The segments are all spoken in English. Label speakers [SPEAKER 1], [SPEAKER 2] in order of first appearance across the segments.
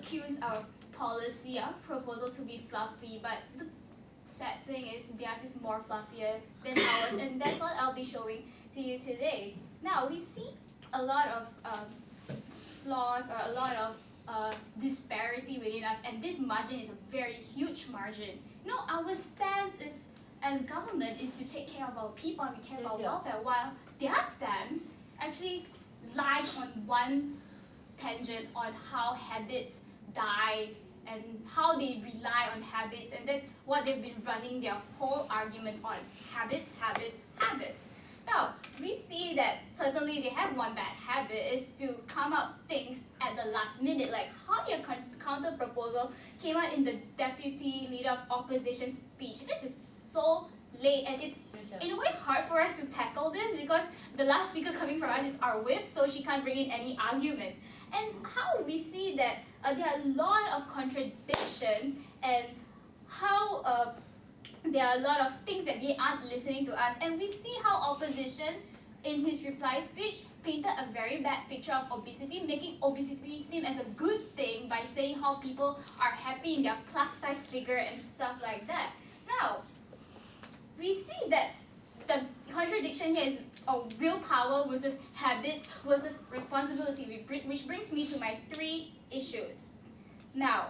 [SPEAKER 1] accuse our policy, our proposal to be fluffy, but the sad thing is theirs is more fluffier than ours, and that's what I'll be showing to you today. Now, we see a lot of flaws or a lot of disparity within us, and this margin is a very huge margin. Our stance is, as government, is to take care of our people and care of our welfare, while their stance actually lies on one tangent on how habits die and how they rely on habits, and that's what they've been running their whole arguments on. Habits, habits, habits. Now, we see that certainly they have one bad habit, is to come up things at the last minute, like how their counter proposal came out in the Deputy Leader of Opposition speech. This is so late, and it's in a way hard for us to tackle this because the last speaker coming from us is our whip, so she can't bring in any arguments. And how we see that there are a lot of contradictions, and how there are a lot of things that they aren't listening to us, and we see how opposition in his reply speech painted a very bad picture of obesity, making obesity seem as a good thing by saying how people are happy in their plus size figure and stuff like that. Now, we see that the contradiction here is willpower versus habits versus responsibility, which brings me to my 3 issues. Now,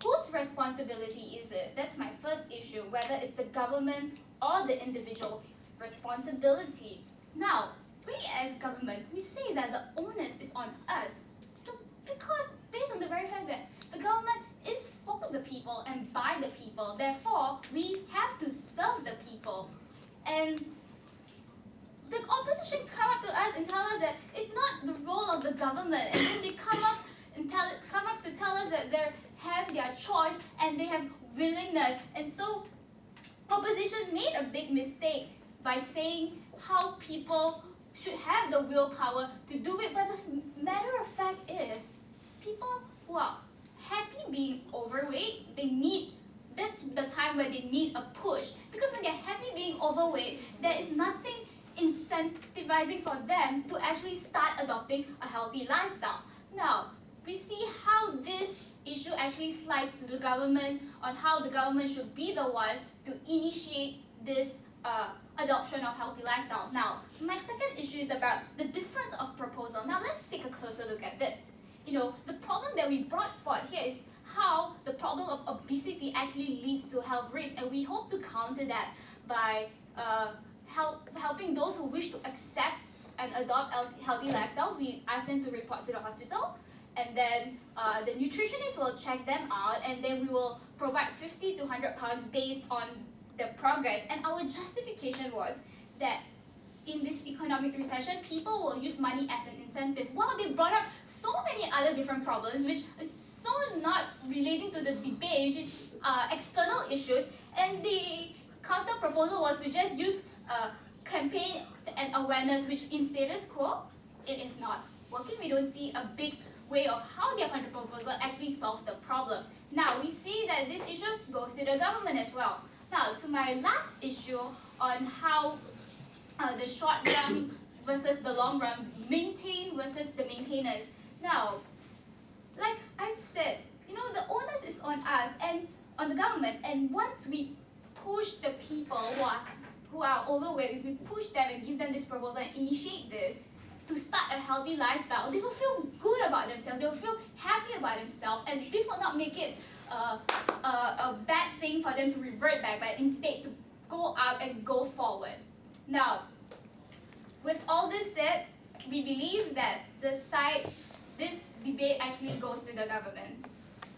[SPEAKER 1] whose responsibility is it? That's my first issue, whether it's the government or the individual's responsibility. Now, we as government, we say that the onus is on us. So, because based on the very fact that the government is for the people and by the people, therefore, we have to serve the people. And the opposition come up to us and tell us that it's not the role of the government, and then they come up to tell us that they have their choice and they have willingness. And so opposition made a big mistake by saying how people should have the willpower to do it, but the matter of fact is people who are happy being overweight, that's the time where they need a push, because when they're happy being overweight, there is nothing incentivizing for them to actually start adopting a healthy lifestyle. Now, we see how this issue actually slides to the government on how the government should be the one to initiate this adoption of healthy lifestyle. Now, my second issue is about the difference of proposal. Now, let's take a closer look at this. The problem that we brought forth here is how the problem of obesity actually leads to health risks, and we hope to counter that by helping those who wish to accept and adopt healthy lifestyles. We ask them to report to the hospital, and then the nutritionist will check them out, and then we will provide 50 to 100 pounds based on the progress. And our justification was that in this economic recession, people will use money as an incentive. While they brought up so many other different problems, which is so not relating to the debate, which is external issues, and the counter proposal was to just use campaign and awareness, which in status quo, it is not working. We don't see a big way of how their counter proposal actually solves the problem. Now, we see that this issue goes to the government as well. Now, to my last issue on how the short run versus the long run, maintain versus the maintainers. Now, like I've said, the onus is on us and on the government, and once we push the people who are overweight, if we push them and give them this proposal and initiate this to start a healthy lifestyle, they will feel good about themselves, they will feel happy about themselves, and this will not make it a bad thing for them to revert back, but instead to go up and go forward. Now, with all this said, we believe that this debate actually goes to the government.